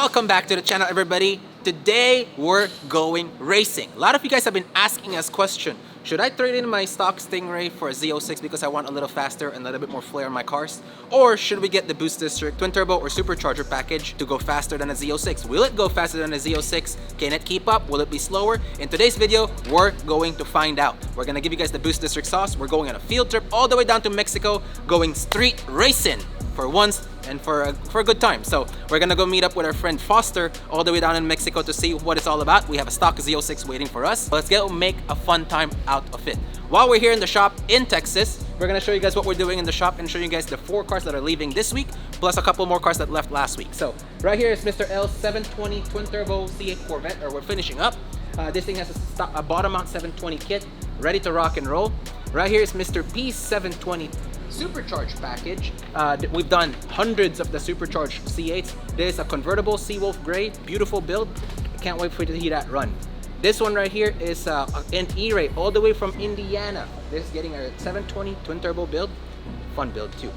Welcome back to the channel, everybody. Today we're going racing. A lot of you guys have been asking us question, should I trade in my stock Stingray for a Z06 because I want a little faster and a little bit more flair in my cars? Or should we get the BoostDistrict Twin Turbo or Supercharger package to go faster than a Z06? Will it go faster than a Z06? Can it keep up? Will it be slower? In today's video, we're going to find out. We're gonna give you guys the BoostDistrict sauce. We're going on a field trip all the way down to Mexico, going street racing for once and for a good time. So we're gonna go meet up with our friend Foster all the way down in Mexico to see what it's all about. We have a stock Z06 waiting for us. Let's go make a fun time out of it. While we're here in the shop in Texas, we're gonna show you guys what we're doing in the shop and show you guys the 4 cars that are leaving this week, plus a couple more cars that left last week. So right here is Mr. L's 720 Twin Turbo C8 Corvette, or we're finishing up. This thing has a bottom mount 720 kit, ready to rock and roll. Right here is Mr. P's 720 Supercharged package. We've done hundreds of the Supercharged C8s. This is a convertible Seawolf Gray, beautiful build. Can't wait for you to see that run. This one right here is an E-Ray all the way from Indiana. This is getting a 720 Twin Turbo build. Fun build too.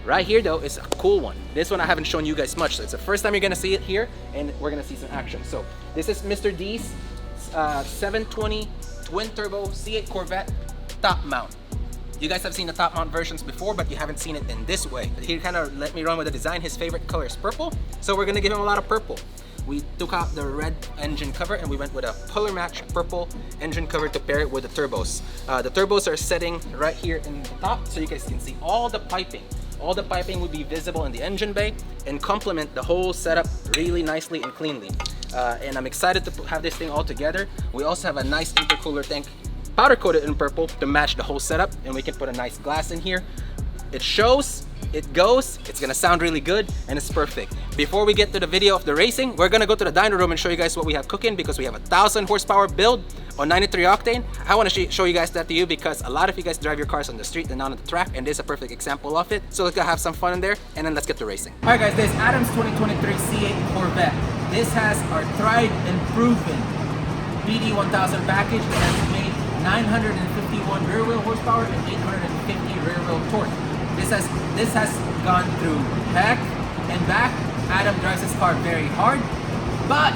Right here though is a cool one. This one I haven't shown you guys much, so it's the first time you're gonna see it here, and we're gonna see some action. So this is Mr. D's 720 Twin Turbo C8 Corvette top mount. You guys have seen the top mount versions before, but you haven't seen it in this way. He kind of let me run with the design. His favorite color is purple, so we're gonna give him a lot of purple. We took out the red engine cover and we went with a color match purple engine cover to pair it with the turbos. The turbos are setting right here in the top, so you guys can see all the piping. All the piping will be visible in the engine bay and complement the whole setup really nicely and cleanly. And I'm excited to have this thing all together. We also have a nice intercooler tank powder coated in purple to match the whole setup, and we can put a nice glass in here. It shows, it goes, it's gonna sound really good, and it's perfect. Before we get to the video of the racing, we're gonna go to the dyno room and show you guys what we have cooking, because we have a 1,000 horsepower build on 93 octane. I want to show you guys that to you because a lot of you guys drive your cars on the street and not on the track, and this is a perfect example of it. So let's go have some fun in there, and then let's get to racing. All right guys, this is Adam's 2023 C8 Corvette. This has our tried and proven BD1000 package that has made 951 rear wheel horsepower and 850 rear wheel torque. This has gone through heck and back. Adam drives his car very hard, but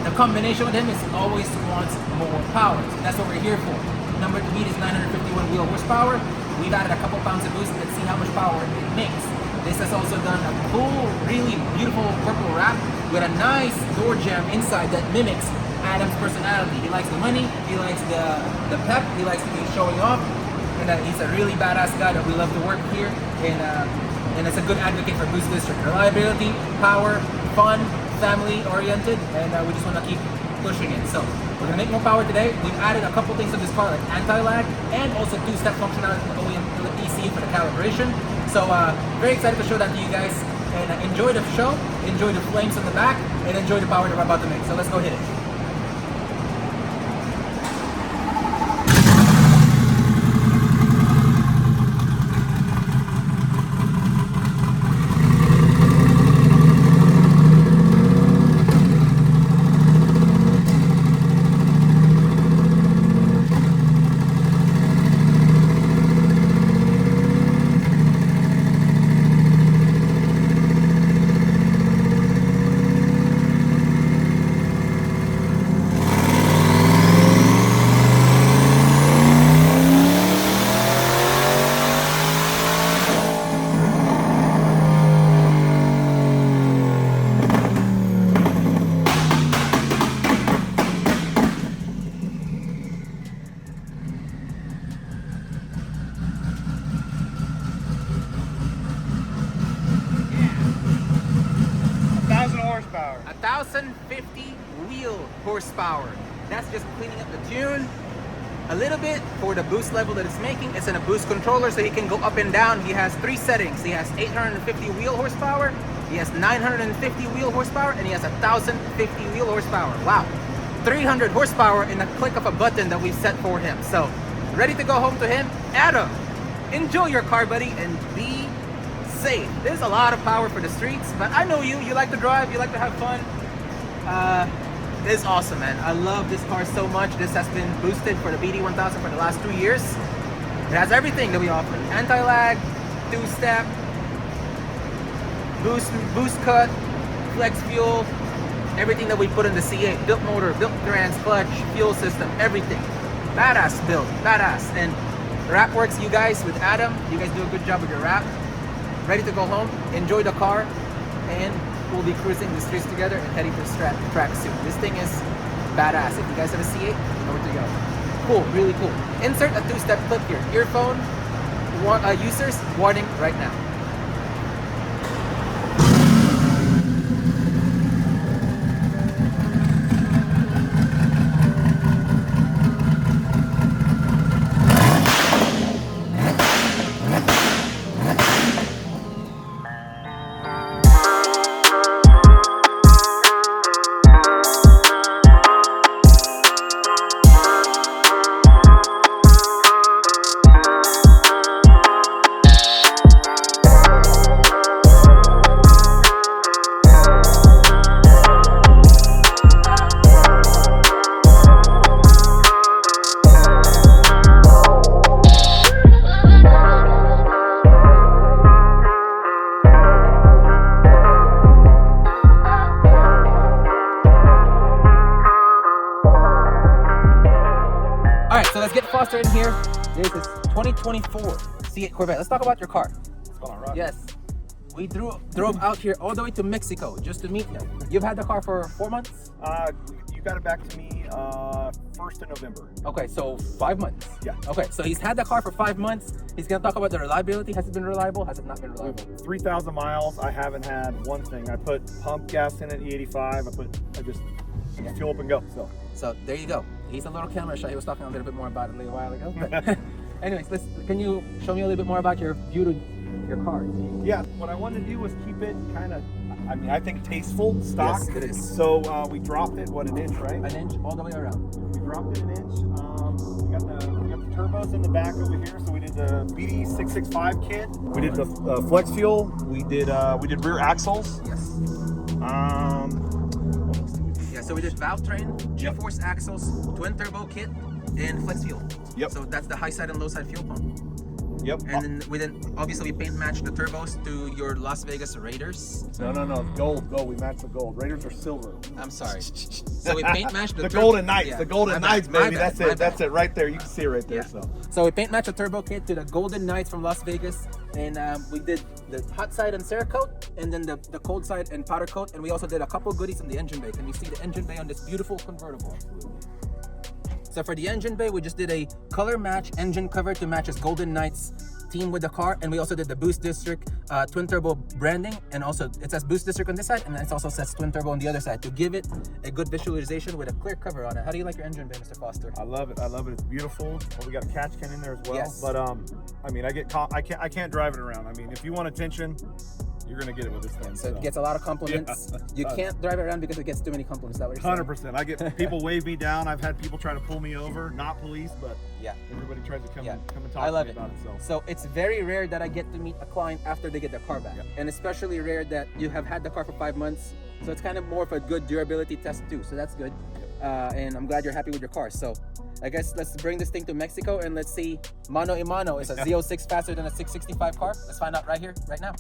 the combination with him is always wants more power. So that's what we're here for. Number to beat is 951 wheel horsepower. We've added a couple pounds of boost and see how much power it makes. This has also done a cool, really beautiful purple wrap with a nice door jamb inside that mimics Adam's personality. He likes the money, he likes the pep, he likes to be showing off, and he's a really badass guy that we love to work here, and it's a good advocate for BoostDistrict. Reliability, power, fun, family oriented, and we just want to keep pushing it. So we're gonna make more power today. We've added a couple things to this car like anti-lag and also 2-step functionality to go into the ECU for the calibration. So very excited to show that to you guys, and enjoy the show, enjoy the flames on the back, and enjoy the power that we're about to make. So let's go hit it. Horsepower. 1,050 wheel horsepower. That's just cleaning up the tune a little bit for the boost level that it's making. It's in a boost controller, so he can go up and down. He has 3 settings. He has 850 wheel horsepower, he has 950 wheel horsepower, and he has 1,050 wheel horsepower. Wow, 300 horsepower in a click of a button that we've set for him. So ready to go home to him. Adam, enjoy your car, buddy, and be safe. There's a lot of power for the streets, but I know you like to drive, you like to have fun. This is awesome, man. I love this car so much. This has been boosted for the BD1000 for the last 2 years. It has everything that we offer: anti-lag, 2-step, boost cut, flex fuel, everything that we put in the C8. Built motor, built trans, clutch, fuel system, everything. Badass build, badass. And the wrap works, you guys, with Adam. You guys do a good job with your wrap. Ready to go home, enjoy the car, and we'll be cruising the streets together and heading to the track soon. This thing is badass. If you guys have a C8, you know where to go. Cool, really cool. Insert a 2-step clip here. Earphone users, warning right now. So let's get Foster in here. This is 2024 C8 Corvette. Let's talk about your car. What's going on, Rob? Yes. We drove out here all the way to Mexico just to meet him. You've had the car for 4 months? You got it back to me 1st of November. Okay, so 5 months. Yeah. Okay, so he's had the car for 5 months. He's gonna talk about the reliability. Has it been reliable? Has it not been reliable? 3,000 miles. I haven't had one thing. I put pump gas in it, E85. I just fuel up and go. So there you go. He's a little camera shy. He was talking a little bit more about it a little while ago. But anyways, can you show me a little bit more about your view to your car? Yeah, what I wanted to do was keep it kind of, I think tasteful, stock. Yes, it is. So we dropped it, an inch, right? An inch all the way around. We dropped it an inch. We got the turbos in the back over here. So we did the BD665 kit. We did the flex fuel. We did rear axles. Yes. What else did we do? Yeah, so we did valve train, G-force axles, twin turbo kit, and flex fuel. Yep. So that's the high side and low side fuel pump. Yep. And then obviously we paint matched the turbos to your Las Vegas Raiders. No, gold. We matched the gold. Raiders are silver. I'm sorry. So we paint matched the Golden Knights. Yeah. The Golden Knights, baby. That's it right there. You can see it right there. Yeah. So we paint matched the turbo kit to the Golden Knights from Las Vegas, and we did the hot side and Cerakote, and then the cold side and powder coat, and we also did a couple goodies in the engine bay. Can you see the engine bay on this beautiful convertible? So for the engine bay, we just did a color match engine cover to match his Golden Knights team with the car, and we also did the BoostDistrict twin turbo branding, and also it says BoostDistrict on this side, and it also says twin turbo on the other side to give it a good visualization with a clear cover on it. How do you like your engine bay, Mr. Foster? I love it. It's beautiful. Well, we got a catch can in there as well. Yes. But I mean, I can't drive it around. I mean, if you want attention, you're gonna get it with this thing. So it gets a lot of compliments. Yeah. You can't drive it around because it gets too many compliments. Is that what you're saying? 100%. I get people wave me down. I've had people try to pull me over, not police, but Yeah. everybody tries to come and talk I to love me it. about it. So it's very rare that I get to meet a client after they get their car back, and especially rare that you have had the car for 5 months. So it's kind of more of a good durability test too. So that's good, and I'm glad you're happy with your car. So I guess let's bring this thing to Mexico and let's see mano a mano. Is a Z06 faster than a 665 car? Let's find out right here, right now.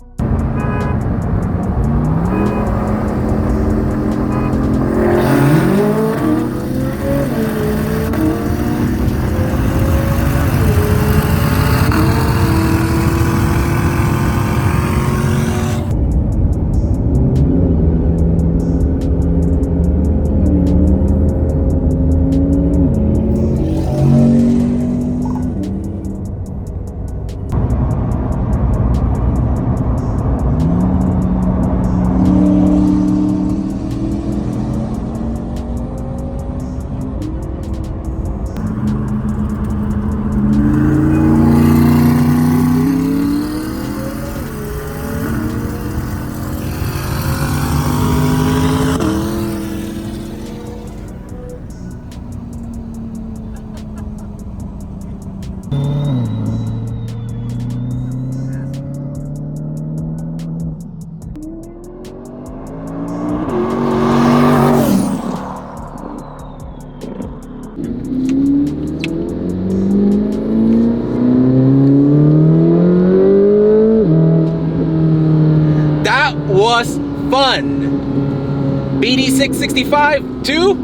That was fun. BD BD665 to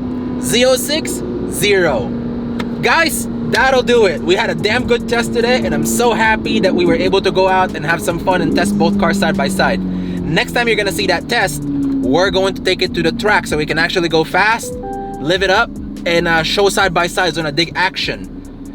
Z06 Guys, that'll do it. We had a damn good test today, and I'm so happy that we were able to go out and have some fun and test both cars side by side. Next time you're gonna see that test, we're going to take it to the track so we can actually go fast, live it up, and show side by sides on a dig action.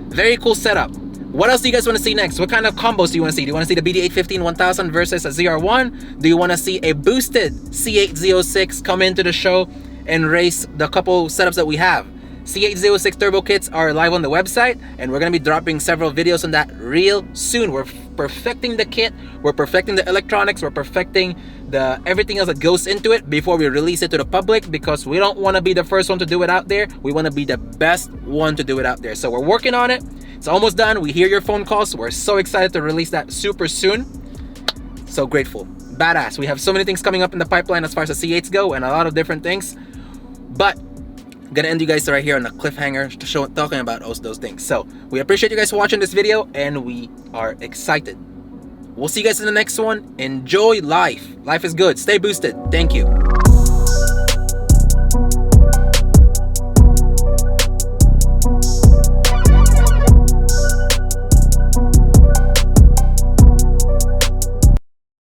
Very cool setup. What else do you guys want to see next? What kind of combos do you want to see? Do you want to see the BD815 1000 versus a ZR1? Do you want to see a boosted C8 Z06 come into the show and race the couple setups that we have? C8 Z06 turbo kits are live on the website, and we're going to be dropping several videos on that real soon. We're perfecting the kit, we're perfecting the electronics, we're perfecting the everything else that goes into it before we release it to the public, because we don't want to be the first one to do it out there. We want to be the best one to do it out there. So we're working on it. It's almost done. We hear your phone calls. We're so excited to release that super soon. So grateful. Badass. We have so many things coming up in the pipeline as far as the C8s go, and a lot of different things. But I'm gonna end you guys right here on the cliffhanger to show talking about those things. So we appreciate you guys for watching this video, and we are excited. We'll see you guys in the next one. Enjoy life. Life is good. Stay boosted. Thank you.